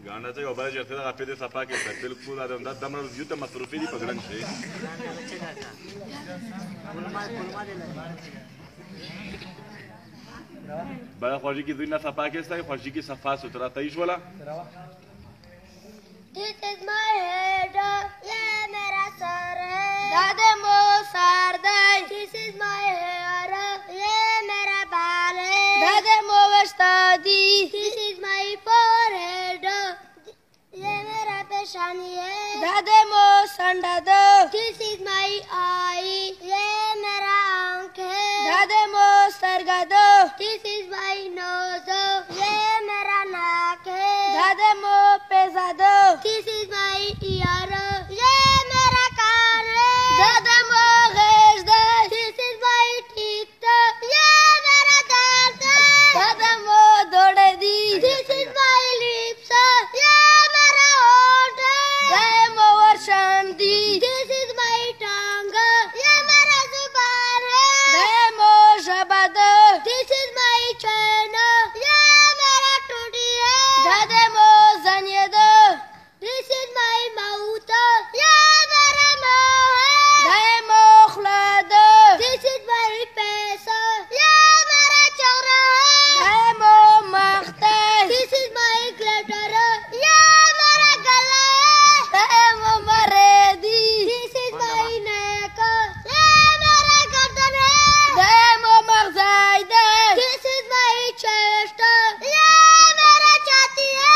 गाना चाहिँ ओबाज जथे दा पे दे सपा के बिल्कुल आदम दा दमर युत मसरूफी दी पगड़न छे बड़ा खोजी की दुनिया सपा के सही खोजी की सफा सुथरा तईश वाला This is my head, ये मेरा सर है दादे मो sir they This is my hair, ये मेरा बाल है दादे मो वस्तादी This is my forehead, ये मेरा पेशानी है दादे मो संडा दो This is my eye, ये मेरा आँख है दादे मो सरगा दो This is my nose, ये मेरा नाक है दादे मो पेजा दो This is my ear, ये मेरा कान है दादा मो Ghez they This is my teeth, ये मेरा दांत है दादा मो दौड़े दी This is my lips, ये मेरा होंठ है दादा मो वर्षण दी This is my tongue, ये मेरा जुबान है दादा मो शब्द This is my chain, ये मेरा टूटी है दादा मो जनिए दो This is my mouth, yeah, मेरा मुँह है दाएं मुखलद This is my face, yeah, मेरा चेहरा है दाएं मुँह मख्ते This is my glitter, yeah, मेरा गला है दाएं मुँह मरेदी This is my neck, yeah, मेरा गर्दन है दाएं मुँह मगज़ाइद This is my chest, yeah, मेरा छाती है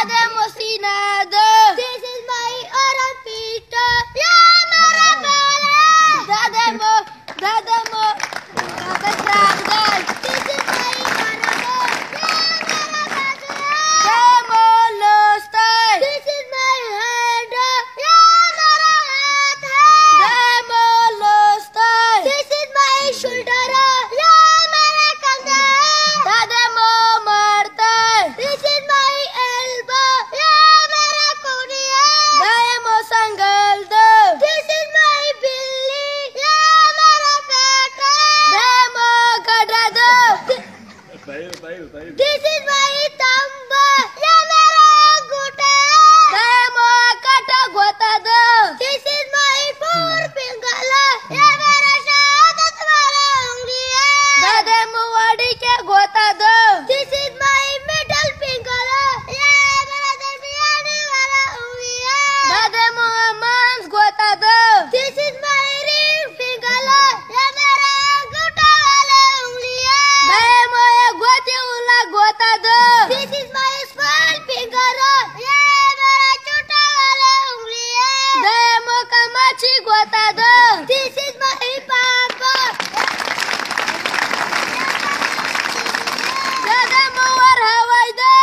दाएं मुँह सीना दो This is my armpit, yeah, मेरा बाल है दादा मो दादा चांद This is my arm, yeah, मेरा बाजू है दादा मो लोस्ते This is my hand, yeah, मेरा हाथ है दादा मो लोस्ते This is my shoulder, yeah, मेरा कंधा है दादा मो मरते This is my elbow, yeah, मेरा कोहनी है दाएं मो संगल दो This is my बिल्ली, yeah, मेरा पेट है दाएं मो गड्ढा दो This is my thumb, yeah, मेरा अंगूठा है दाएं मो काटा गोता दो This is my forefinger, yeah, मेरा शहादत वाला उंगली है दादा मो वाड़ी के गोता दो This is my middle finger, yeah, मेरा दरमियानी वाला उंगली है दादा मो मांस गोता दो This is my ring finger, yeah, मेरा अंगूठा वाला उंगली है दाएं मो गोते उला गोता दो This is my small finger, yeah, मेरा छोटा वाला उंगली है दाएं मो कमाची गोता दो This is my papa, दादा मो वर हवाई दे